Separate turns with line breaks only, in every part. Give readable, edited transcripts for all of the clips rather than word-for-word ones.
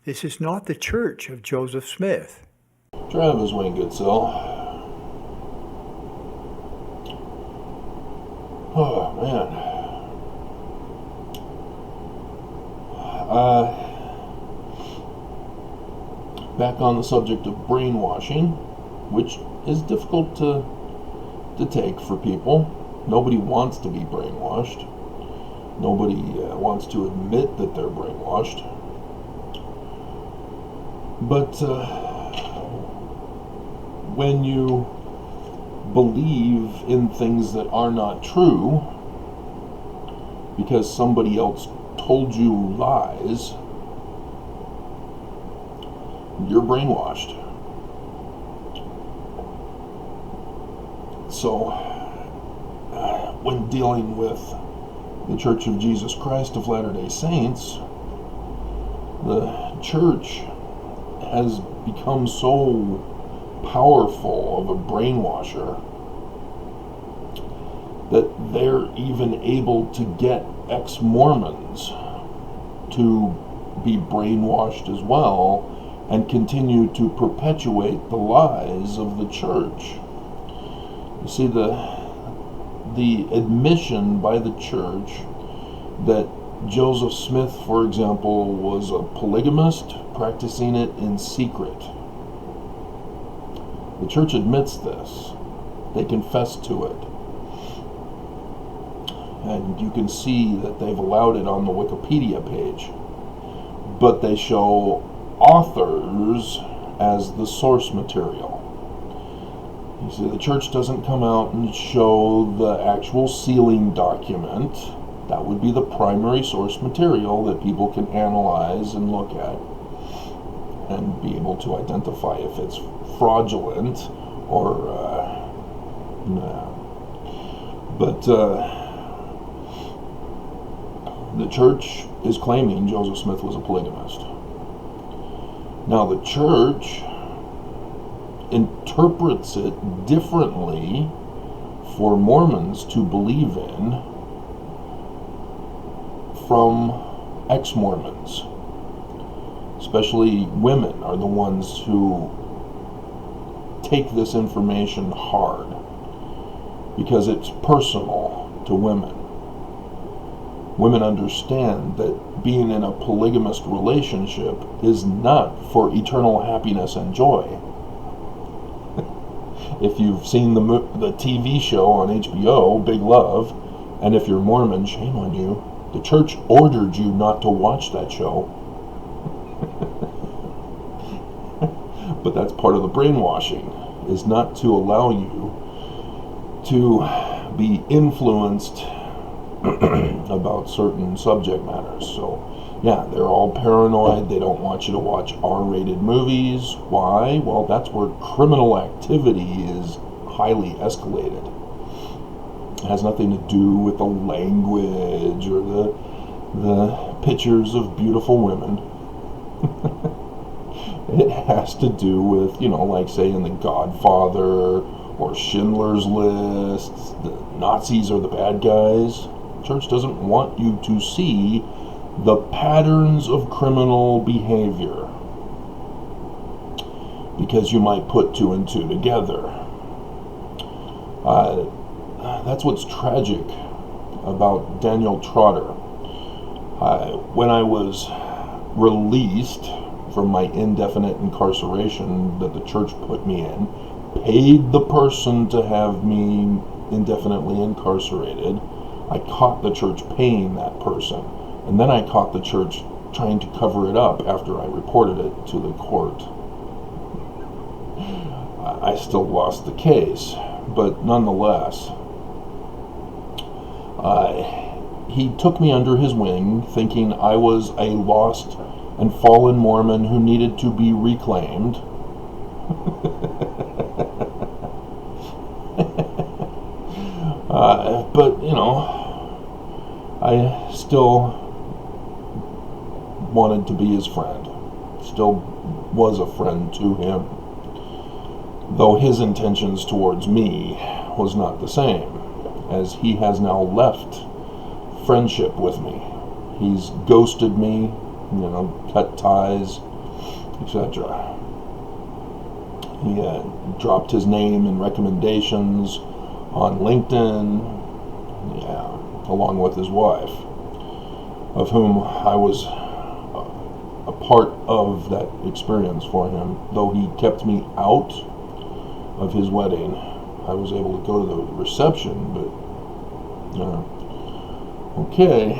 This is not the church of Joseph Smith.
Travis Wayne Goodsell. Oh, man. Back on the subject of brainwashing, which is difficult to take for people. Nobody wants to be brainwashed. Nobody wants to admit that they're brainwashed. But when you believe in things that are not true because somebody else told you lies, you're brainwashed. So, when dealing with the Church of Jesus Christ of Latter-day Saints, the church has become so powerful of a brainwasher that they're even able to get ex-Mormons to be brainwashed as well and continue to perpetuate the lies of the church. You see, the admission by the church that Joseph Smith, for example, was a polygamist practicing it in secret. The church admits this. They confess to it. And you can see that they've allowed it on the Wikipedia page. But they show authors as the source material. You see, the church doesn't come out and show the actual sealing document. That would be the primary source material that people can analyze and look at and be able to identify if it's fraudulent or But the church is claiming Joseph Smith was a polygamist. Now the church interprets it differently for Mormons to believe in from ex-Mormons. Especially women are the ones who take this information hard because it's personal to women. Women understand that being in a polygamist relationship is not for eternal happiness and joy. If you've seen the TV show on HBO, Big Love, and if you're Mormon, shame on you. The church ordered you not to watch that show. But that's part of the brainwashing, is not to allow you to be influenced about certain subject matters. So, yeah, they're all paranoid. They don't want you to watch R-rated movies. Why? Well, that's where criminal activity is highly escalated. It has nothing to do with the language or the pictures of beautiful women. It has to do with, like say in The Godfather or Schindler's List, the Nazis are the bad guys. The church doesn't want you to see the patterns of criminal behavior because you might put two and two together. That's what's tragic about Daniel Trotter. When I was released from my indefinite incarceration that the church put me in, paid the person to have me indefinitely incarcerated, I caught the church paying that person. And then I caught the church trying to cover it up after I reported it to the court. I still lost the case, but nonetheless, he took me under his wing thinking I was a lost and fallen Mormon who needed to be reclaimed. But, I still wanted to be his friend. Still was a friend to him. Though his intentions towards me was not the same, as he has now left friendship with me. He's ghosted me, cut ties, etc. He dropped his name in recommendations on LinkedIn, along with his wife, of whom I was a part of that experience for him. Though he kept me out of his wedding, I was able to go to the reception, but okay.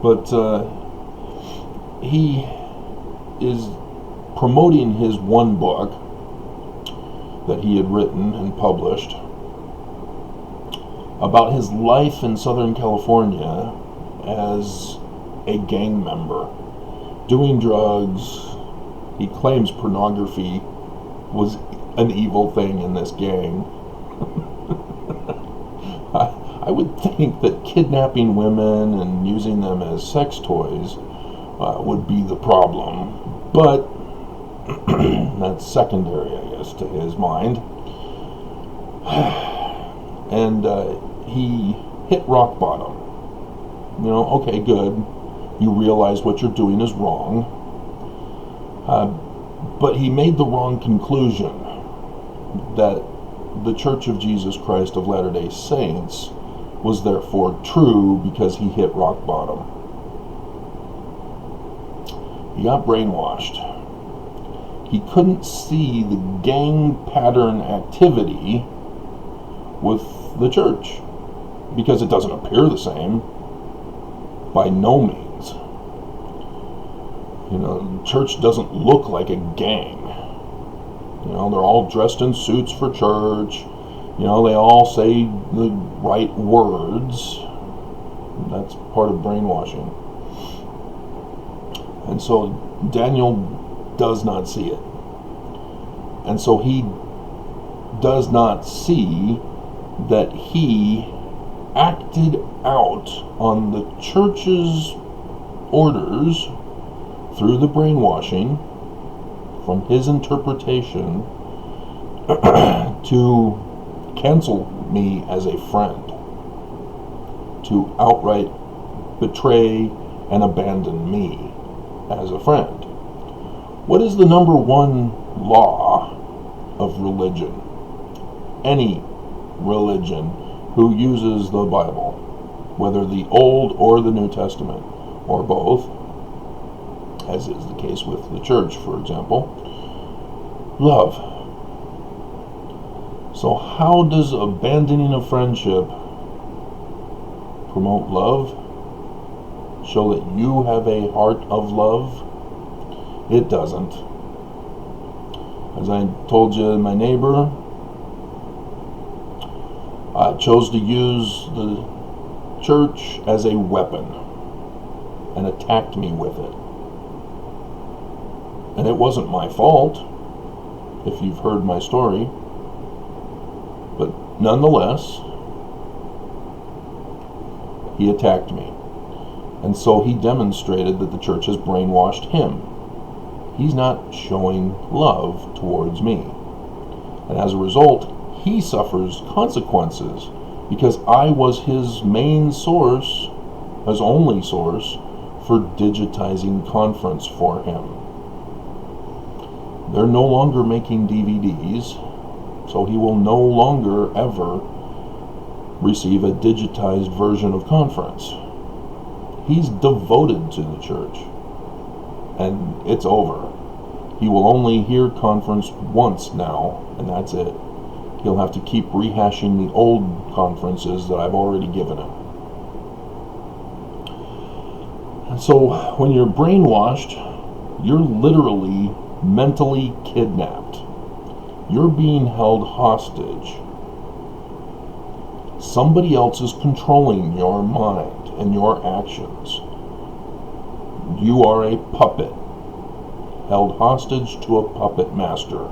But he is promoting his one book that he had written and published about his life in Southern California as a gang member, doing drugs. He claims pornography was an evil thing in this gang. I would think that kidnapping women and using them as sex toys would be the problem, but that's secondary, I guess, to his mind. And he hit rock bottom. Okay, good. You realize what you're doing is wrong. But he made the wrong conclusion that the Church of Jesus Christ of Latter-day Saints was therefore true because he hit rock bottom. He got brainwashed. He couldn't see the gang pattern activity with the church because it doesn't appear the same by no means. The church doesn't look like a gang. They're all dressed in suits for church. They all say the right words. That's part of brainwashing. And so Daniel does not see it. And so he does not see that he acted out on the church's orders through the brainwashing from his interpretation to cancel me as a friend, to outright betray and abandon me as a friend. What is the number one law of religion? Any religion who uses the Bible, whether the Old or the New Testament, or both, as is the case with the church, for example. Love. So how does abandoning a friendship promote love? Show that you have a heart of love? It doesn't. As I told you, my neighbor chose to use the church as a weapon and attacked me with it. And it wasn't my fault, if you've heard my story. But nonetheless, he attacked me. And so he demonstrated that the church has brainwashed him. He's not showing love towards me. And as a result, he suffers consequences because I was his main source, his only source, for digitizing conference for him. They're no longer making DVDs, so he will no longer ever receive a digitized version of conference. He's devoted to the church, and it's over. He will only hear conference once now, and that's it. He'll have to keep rehashing the old conferences that I've already given him. And so when you're brainwashed, you're literally mentally kidnapped. You're being held hostage. Somebody else is controlling your mind and your actions. You are a puppet, held hostage to a puppet master.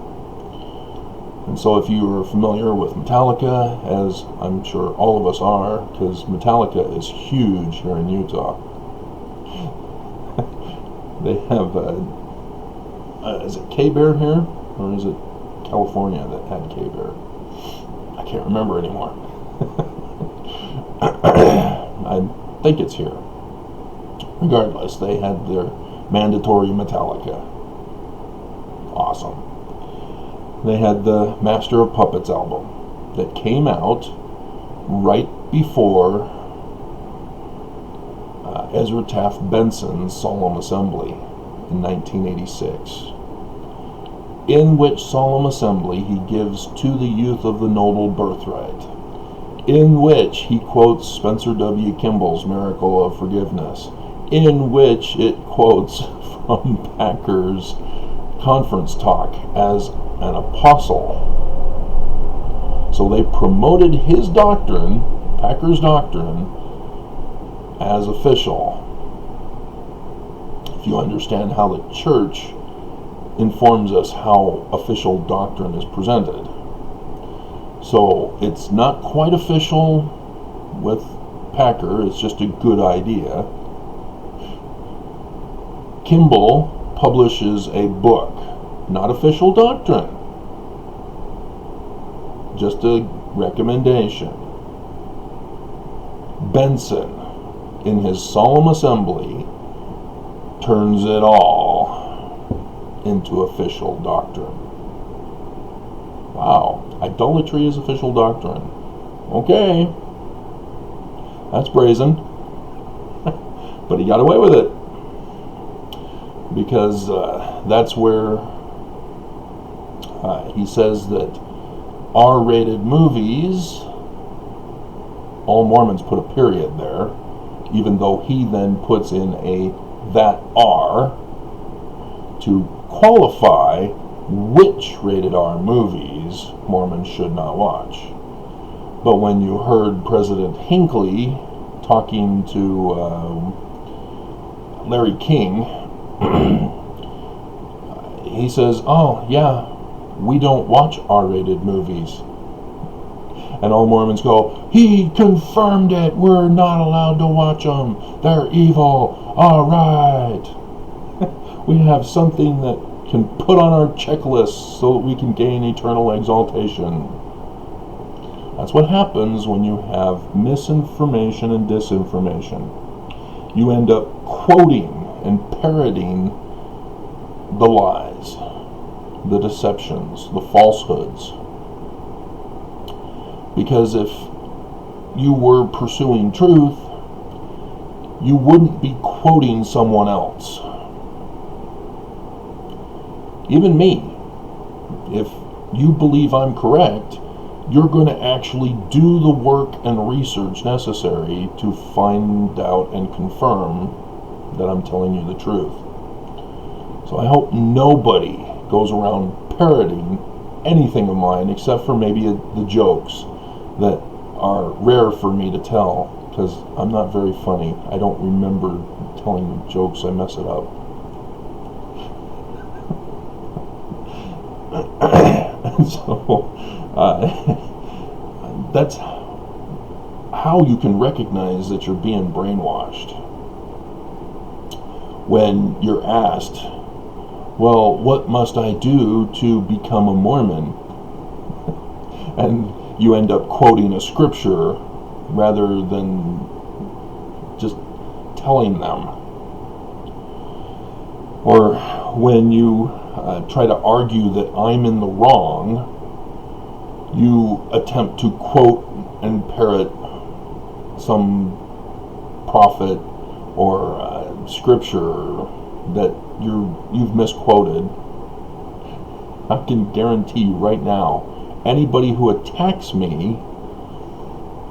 And so if you are familiar with Metallica, as I'm sure all of us are, because Metallica is huge here in Utah. They have, is it K-Bear here? Or is it California that had K-Bear? I can't remember anymore. I think it's here. Regardless, they had their mandatory Metallica. Awesome. They had the Master of Puppets album that came out right before Ezra Taft Benson's Solemn Assembly in 1986, in which solemn assembly he gives to the youth of the noble birthright, in which he quotes Spencer W. Kimball's Miracle of Forgiveness, in which it quotes from Packer's conference talk as an apostle. So they promoted his doctrine, Packer's doctrine, as official. If you understand how the church informs us how official doctrine is presented. So it's not quite official with Packer, it's just a good idea. Kimball publishes a book, not official doctrine, just a recommendation. Benson, in his solemn assembly, turns it all into official doctrine. Wow, idolatry is official doctrine. Okay, that's brazen. But he got away with it, because that's where he says that R-rated movies, all Mormons put a period there, even though he then puts in a that R to qualify which rated R movies Mormons should not watch. But when you heard President Hinckley talking to Larry King, he says, oh yeah, we don't watch R-rated movies. And all Mormons go, he confirmed it, we're not allowed to watch them, they're evil, alright. We have something that can put on our checklist so that we can gain eternal exaltation. That's what happens when you have misinformation and disinformation. You end up quoting and parroting the lies, the deceptions, the falsehoods. Because if you were pursuing truth, you wouldn't be quoting someone else. Even me. If you believe I'm correct, you're going to actually do the work and research necessary to find out and confirm that I'm telling you the truth. So I hope nobody goes around parroting anything of mine except for maybe the jokes that are rare for me to tell, because I'm not very funny. I don't remember telling jokes, I mess it up. So that's how you can recognize that you're being brainwashed. When you're asked, well, what must I do to become a Mormon? And you end up quoting a scripture rather than just telling them. Or when you try to argue that I'm in the wrong, you attempt to quote and parrot some prophet or scripture that you've misquoted. I can guarantee you right now, anybody who attacks me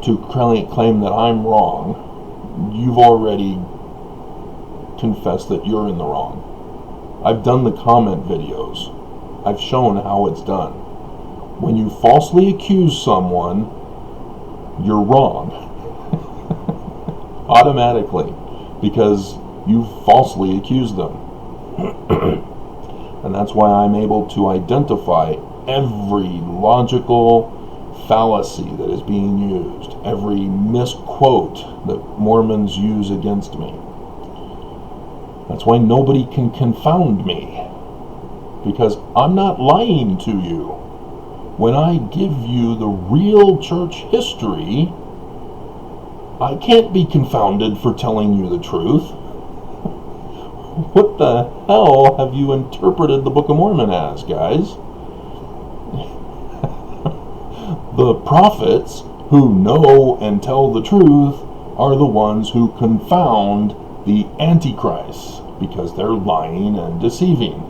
to claim that I'm wrong, you've already confessed that you're in the wrong. I've done the comment videos. I've shown how it's done. When you falsely accuse someone, you're wrong. Automatically. Because you falsely accused them. And that's why I'm able to identify every logical fallacy that is being used, every misquote that Mormons use against me. That's why nobody can confound me, because I'm not lying to you. When I give you the real church history, I can't be confounded for telling you the truth. What the hell have you interpreted the Book of Mormon as, guys? The prophets who know and tell the truth are the ones who confound the Antichrist because they're lying and deceiving.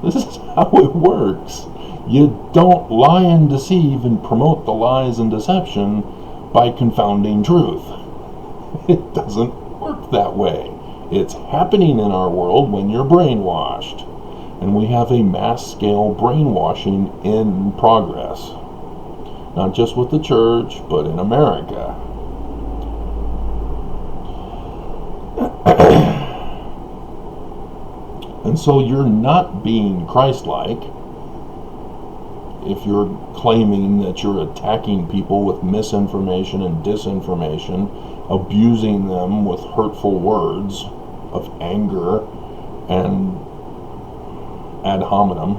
This is how it works. You don't lie and deceive and promote the lies and deception by confounding truth. It doesn't work that way. It's happening in our world when you're brainwashed. And we have a mass-scale brainwashing in progress. Not just with the church, but in America. And so you're not being Christ-like if you're claiming that you're attacking people with misinformation and disinformation, abusing them with hurtful words of anger and ad hominem.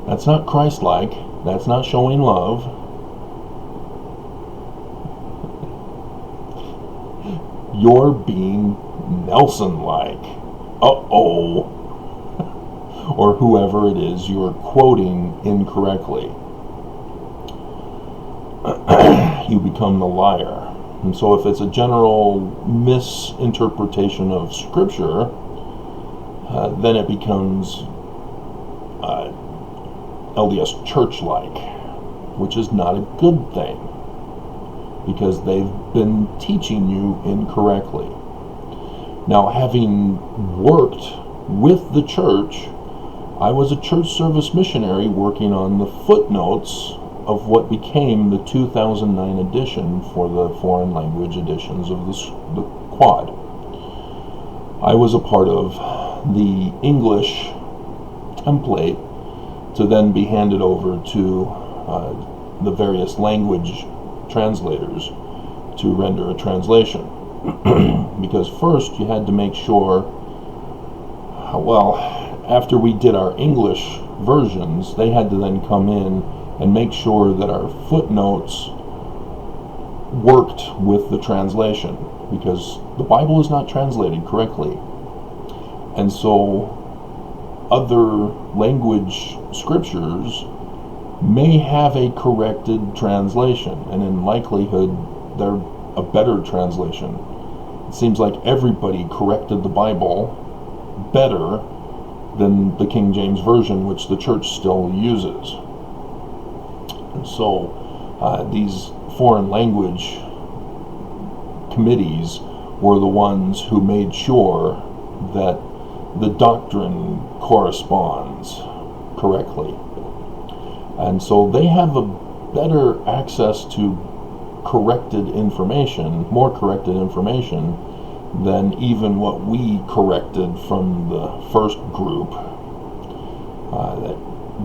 That's not Christ-like. That's not showing love. You're being Nelson-like. Uh-oh. Or whoever it is you're quoting incorrectly. You become the liar. And so if it's a general misinterpretation of Scripture, then it becomes LDS church-like, which is not a good thing, because they've been teaching you incorrectly. Now, having worked with the church, I was a church service missionary working on the footnotes of what became the 2009 edition for the foreign language editions of the Quad. I was a part of the English template to then be handed over to the various language translators to render a translation. Because first you had to make sure, after we did our English versions, they had to then come in and make sure that our footnotes worked with the translation, because the Bible is not translated correctly. And so other language scriptures may have a corrected translation, and in likelihood they're a better translation. It seems like everybody corrected the Bible better than the King James Version, which the church still uses. And so these foreign language committees were the ones who made sure that the doctrine corresponds correctly. And so they have a better access to corrected information, more corrected information, than even what we corrected from the first group that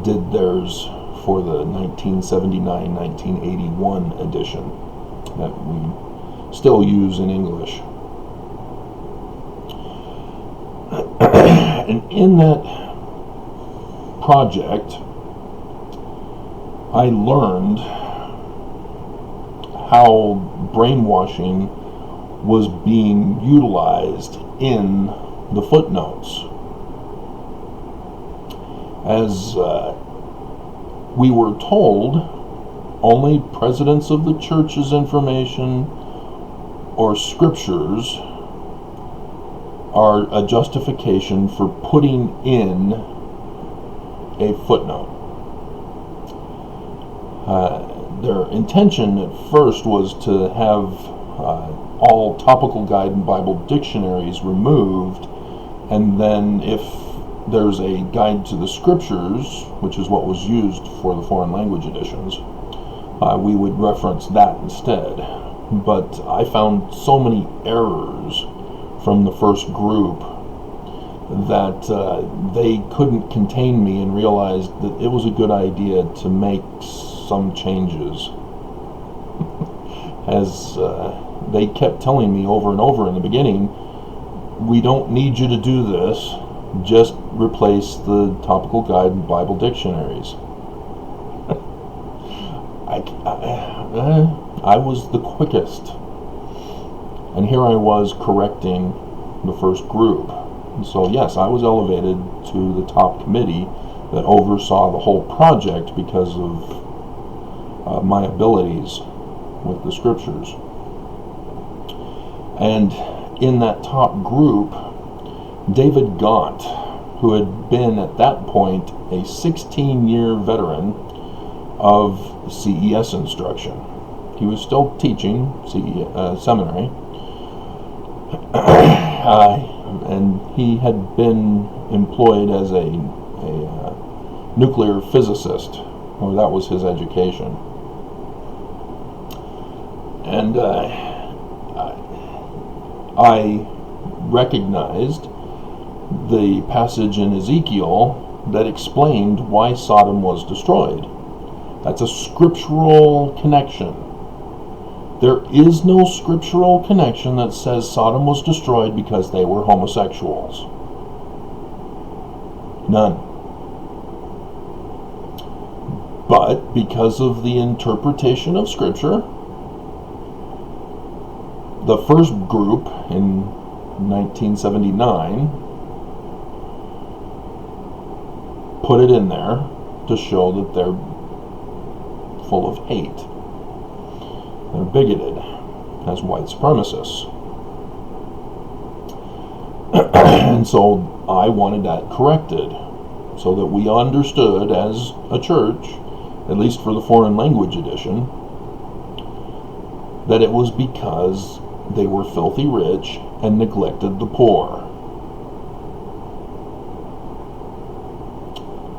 did theirs for the 1979-1981 edition that we still use in English. And in that project, I learned how brainwashing was being utilized in the footnotes. As we were told, only presidents of the church's information or scriptures are a justification for putting in a footnote. Their intention at first was to have all topical guide and Bible dictionaries removed, and then if there's a guide to the scriptures, which is what was used for the foreign language editions, we would reference that instead. But I found so many errors from the first group that they couldn't contain me and realized that it was a good idea to make some changes. As they kept telling me over and over in the beginning, we don't need you to do this, just replace the topical guide and Bible dictionaries. I was the quickest, and here I was correcting the first group. And so yes, I was elevated to the top committee that oversaw the whole project because of my abilities with the scriptures. And in that top group, David Gaunt, who had been at that point a 16-year veteran of CES instruction. He was still teaching seminary, and he had been employed as a nuclear physicist, or that was his education. And I recognized the passage in Ezekiel that explained why Sodom was destroyed. That's a scriptural connection. There is no scriptural connection that says Sodom was destroyed because they were homosexuals. None. But because of the interpretation of Scripture, the first group in 1979 put it in there to show that they're full of hate. They're bigoted as white supremacists. And so I wanted that corrected so that we understood as a church, at least for the foreign language edition, that it was because they were filthy rich and neglected the poor.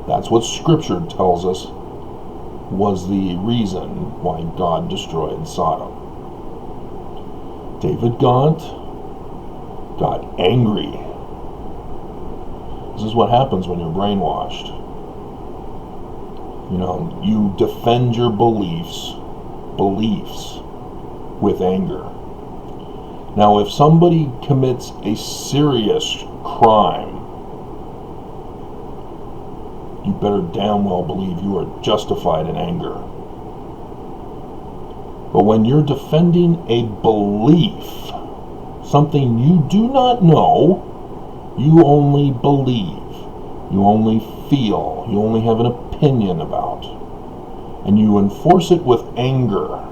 That's what Scripture tells us was the reason why God destroyed Sodom. David Gaunt got angry. This is what happens when you're brainwashed. You defend your beliefs with anger. Now, if somebody commits a serious crime, you better damn well believe you are justified in anger. But when you're defending a belief, something you do not know, you only believe, you only feel, you only have an opinion about, and you enforce it with anger.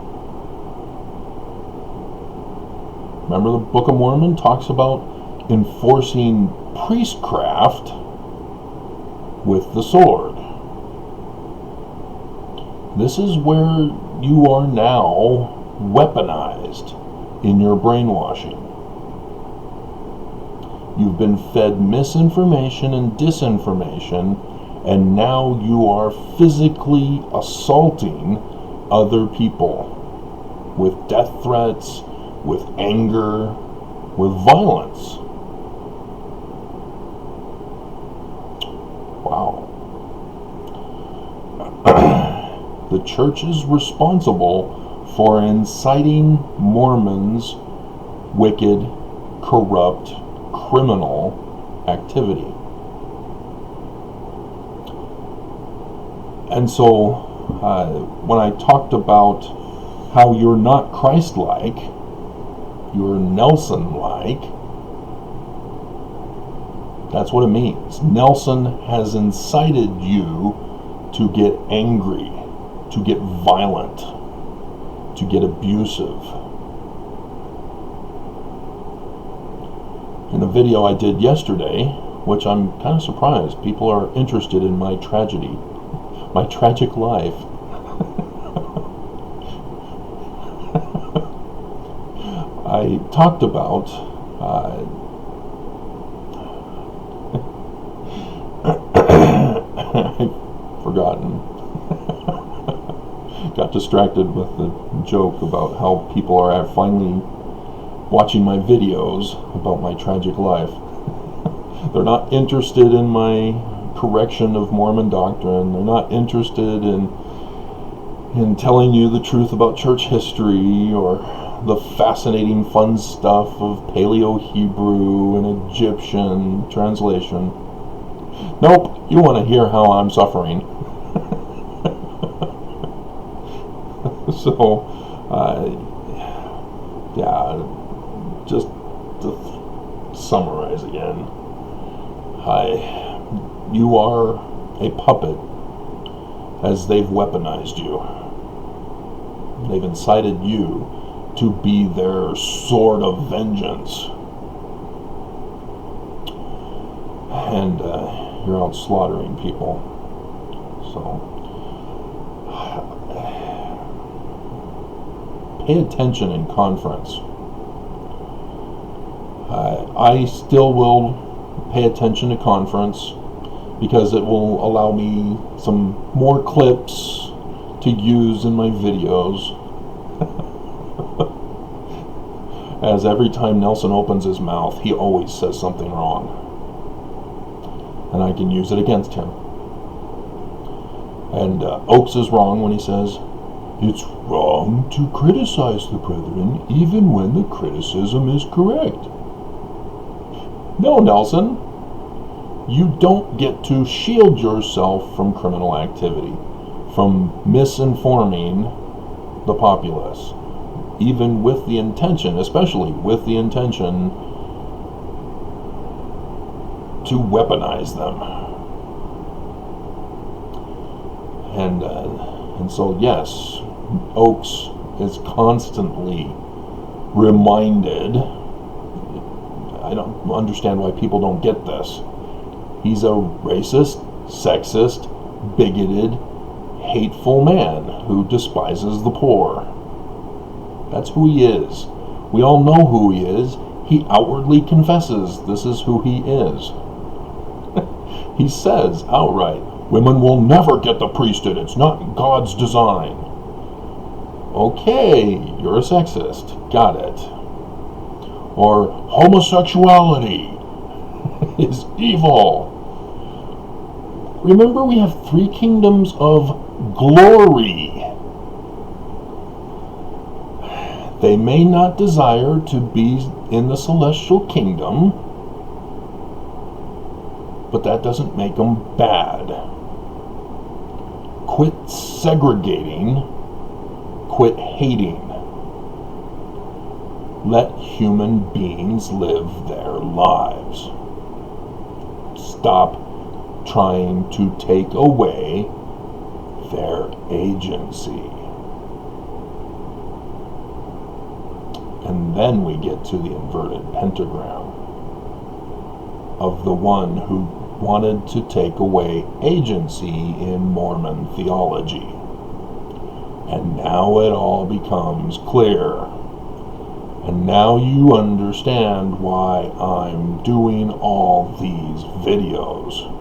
Remember, the Book of Mormon talks about enforcing priestcraft with the sword. This is where you are now weaponized in your brainwashing. You've been fed misinformation and disinformation, and now you are physically assaulting other people with death threats, with anger, with violence. Wow. The church is responsible for inciting Mormons' wicked, corrupt, criminal activity. And so, when I talked about how you're not Christ-like, you're Nelson-like, that's what it means. Nelson has incited you to get angry, to get violent, to get abusive. In a video I did yesterday, which I'm kind of surprised people are interested in my tragedy, my tragic life. I talked about I've forgotten. Got distracted with the joke about how people are finally watching my videos about my tragic life. They're not interested in my correction of Mormon doctrine. They're not interested in telling you the truth about church history or the fascinating fun stuff of Paleo-Hebrew and Egyptian translation. Nope, you want to hear how I'm suffering. So, yeah, just summarize again. You are a puppet as they've weaponized you. They've incited you to be their sword of vengeance. And you're out slaughtering people. So pay attention in conference. I still will pay attention to conference because it will allow me some more clips to use in my videos. As every time Nelson opens his mouth, he always says something wrong. And I can use it against him. And Oakes is wrong when he says, "It's wrong to criticize the brethren even when the criticism is correct." No, Nelson. You don't get to shield yourself from criminal activity, from misinforming the populace, even with the intention, especially with the intention to weaponize them. And so, yes, Oakes is constantly reminded. I don't understand why people don't get this. He's a racist, sexist, bigoted, hateful man who despises the poor. That's who he is. We all know who he is. He outwardly confesses this is who he is. He says outright, women will never get the priesthood. It's not God's design. Okay, you're a sexist. Got it. Or homosexuality is evil. Remember, we have 3 kingdoms of glory. They may not desire to be in the celestial kingdom, but that doesn't make them bad. Quit segregating. Quit hating. Let human beings live their lives. Stop trying to take away their agency. And then we get to the inverted pentagram of the one who wanted to take away agency in Mormon theology. And now it all becomes clear. And now you understand why I'm doing all these videos.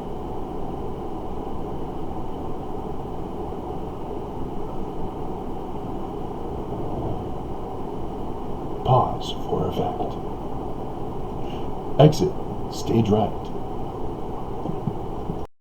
Pause for effect. Exit stage right.